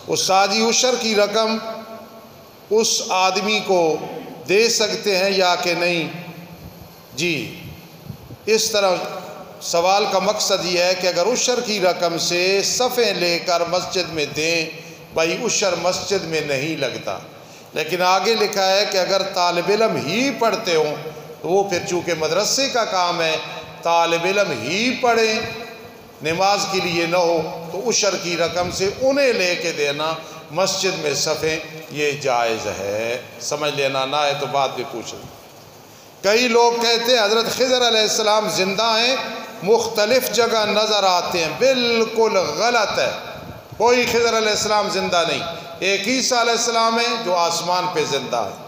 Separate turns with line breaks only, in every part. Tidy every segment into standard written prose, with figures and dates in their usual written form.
استادی عشر کی رقم اس آدمی کو دے سکتے ہیں یا کہ نہیں؟ جی، اس طرح سوال کا مقصد یہ ہے کہ اگر عشر کی رقم سے صفیں لے کر مسجد میں دیں، بھائی عشر مسجد میں نہیں لگتا، لیکن آگے لکھا ہے کہ اگر طالب علم ہی پڑھتے ہوں تو وہ پھر چونکہ مدرسے کا کام ہے، طالب علم ہی پڑھیں، نماز کے لیے نہ ہو، تو عشر کی رقم سے انہیں لے کے دینا مسجد میں صفیں، یہ جائز ہے۔ سمجھ لینا، نہ ہے تو بعد میں پوچھ لیں۔ کئی لوگ کہتے ہیں حضرت خضر علیہ السلام زندہ ہیں، مختلف جگہ نظر آتے ہیں، بالکل غلط ہے، کوئی خضر علیہ السلام زندہ نہیں، ایک عیسیٰ علیہ السلام ہے جو آسمان پہ زندہ ہے۔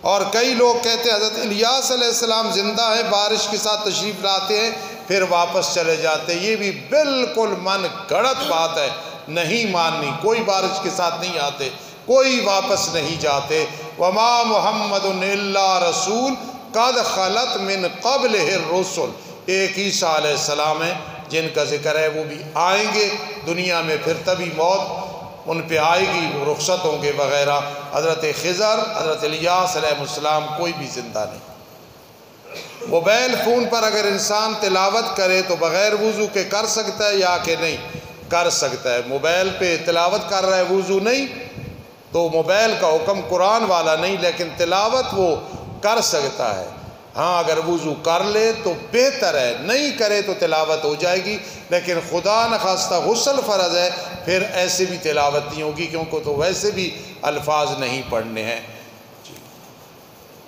اور کئی لوگ کہتے ہیں حضرت الیاس علیہ السلام زندہ ہیں، بارش کے ساتھ تشریف لاتے ہیں پھر واپس چلے جاتے ہیں، یہ بھی بالکل من گھڑت بات ہے، نہیں ماننی، کوئی بارش کے ساتھ نہیں آتے، کوئی واپس نہیں جاتے۔ وما محمد الا رسول قد خلت من قبلہ الرسل، ایک عیسیٰ علیہ السلام ہیں جن کا ذکر ہے، وہ بھی آئیں گے دنیا میں، پھر تبھی موت ان پہ آئے گی، وہ رخصت ہوں گے وغیرہ۔ حضرت خضر، حضرت الیاس علیہ السلام کوئی بھی زندہ نہیں۔ موبائل فون پر اگر انسان تلاوت کرے تو بغیر وضو کے کر سکتا ہے یا کہ نہیں؟ کر سکتا ہے۔ موبائل پہ تلاوت کر رہا ہے، وضو نہیں، تو موبائل کا حکم قرآن والا نہیں، لیکن تلاوت وہ کر سکتا ہے۔ ہاں اگر وضو کر لے تو بہتر ہے، نہیں کرے تو تلاوت ہو جائے گی، لیکن خدا نخواستہ غسل فرض ہے، پھر ایسے بھی تلاوت نہیں ہوگی، کیونکہ تو ویسے بھی الفاظ نہیں پڑھنے ہیں۔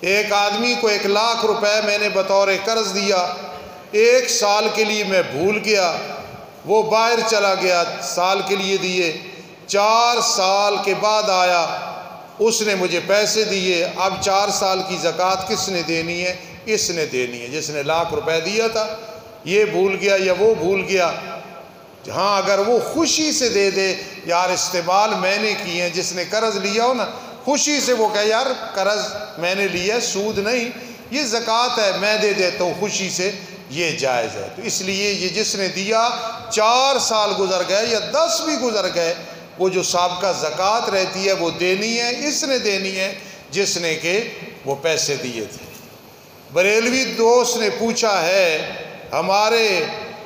ایک آدمی کو 1,00,000 روپے میں نے بطور قرض دیا، 1 سال کے لیے میں بھول گیا، وہ باہر چلا گیا، سال کے لیے دیے، 4 سال کے بعد آیا، اس نے مجھے پیسے دیے، اب 4 سال کی زکوٰۃ کس نے دینی ہے؟ اس نے دینی ہے جس نے 1,00,000 روپے دیا تھا، یہ بھول گیا یا وہ بھول گیا۔ ہاں اگر وہ خوشی سے دے دے، یار استعمال میں نے کیے ہیں، جس نے قرض لیا ہو نا، خوشی سے وہ کہے یار قرض میں نے لیا، سود نہیں، یہ زکوٰۃ ہے، میں دے دیتا ہوں خوشی سے، یہ جائز ہے۔ تو اس لیے یہ جس نے دیا 4 سال گزر گئے یا 10 بھی گزر گئے، وہ جو سابقہ زکوٰۃ رہتی ہے وہ دینی ہے، اس نے دینی ہے جس نے کہ وہ پیسے دیے تھے۔ بریلوی دوست نے پوچھا ہے، ہمارے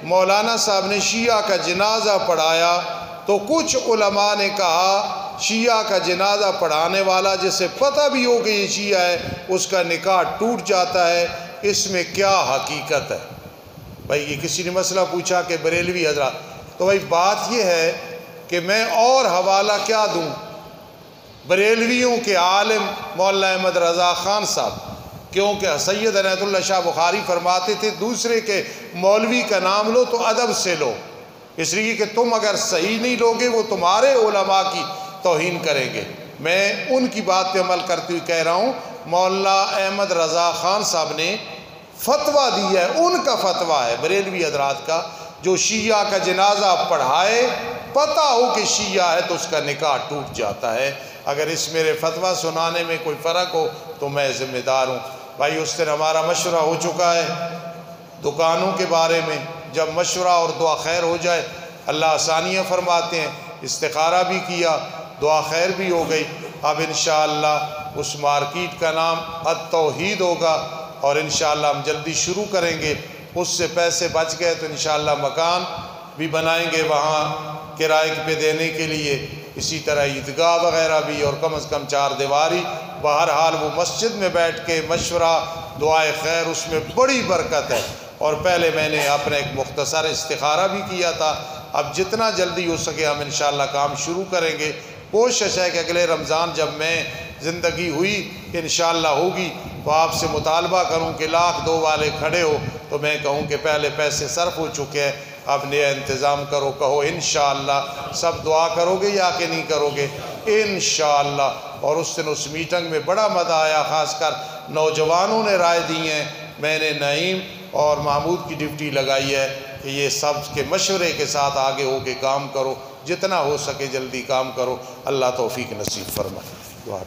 مولانا صاحب نے شیعہ کا جنازہ پڑھایا تو کچھ علماء نے کہا شیعہ کا جنازہ پڑھانے والا جسے پتہ بھی ہو کہ یہ شیعہ ہے، اس کا نکاح ٹوٹ جاتا ہے، اس میں کیا حقیقت ہے؟ بھائی یہ کسی نے مسئلہ پوچھا کہ بریلوی حضرات، تو بھائی بات یہ ہے کہ میں اور حوالہ کیا دوں؟ بریلویوں کے عالم مولانا احمد رضا خان صاحب، کیونکہ سید عنایت اللہ شاہ بخاری فرماتے تھے دوسرے کے مولوی کا نام لو تو ادب سے لو، اس لیے کہ تم اگر صحیح نہیں لوگے وہ تمہارے علماء کی توہین کریں گے۔ میں ان کی بات پہ عمل کرتے ہوئے کہہ رہا ہوں، مولانا احمد رضا خان صاحب نے فتویٰ دیا ہے، ان کا فتویٰ ہے بریلوی حضرات کا، جو شیعہ کا جنازہ پڑھائے پتہ ہو کہ شیعہ ہے تو اس کا نکاح ٹوٹ جاتا ہے۔ اگر اس میرے فتویٰ سنانے میں کوئی فرق ہو تو میں ذمہ دار ہوں۔ بھائی اس دن ہمارا مشورہ ہو چکا ہے دکانوں کے بارے میں، جب مشورہ اور دعا خیر ہو جائے اللہ آسانیاں فرماتے ہیں، استخارہ بھی کیا، دعا خیر بھی ہو گئی، اب انشاءاللہ اس مارکیٹ کا نام التوحید ہوگا اور انشاءاللہ ہم جلدی شروع کریں گے۔ اس سے پیسے بچ گئے تو انشاءاللہ مکان بھی بنائیں گے وہاں کرائے پہ دینے کے لیے، اسی طرح عیدگاہ وغیرہ بھی، اور کم از کم 4 دیواری۔ بہرحال وہ مسجد میں بیٹھ کے مشورہ دعائے خیر، اس میں بڑی برکت ہے۔ اور پہلے میں نے اپنا ایک مختصر استخارہ بھی کیا تھا، اب جتنا جلدی ہو سکے ہم انشاءاللہ کام شروع کریں گے۔ کوشش ہے کہ اگلے رمضان جب میں زندگی ہوئی انشاءاللہ ہوگی تو آپ سے مطالبہ کروں کہ 1,00,000 والے کھڑے ہو تو میں کہوں کہ پہلے پیسے صرف ہو چکے ہیں، اب نیا انتظام کرو، کہو انشاءاللہ۔ سب دعا کرو گے یا کہ نہیں کرو گے؟ انشاءاللہ۔ اور اس دن اس میٹنگ میں بڑا مزہ آیا، خاص کر نوجوانوں نے رائے دی ہیں، میں نے نعیم اور محمود کی ڈیوٹی لگائی ہے کہ یہ سب کے مشورے کے ساتھ آگے ہو کے کام کرو، جتنا ہو سکے جلدی کام کرو، اللہ توفیق نصیب فرمائے۔ دعا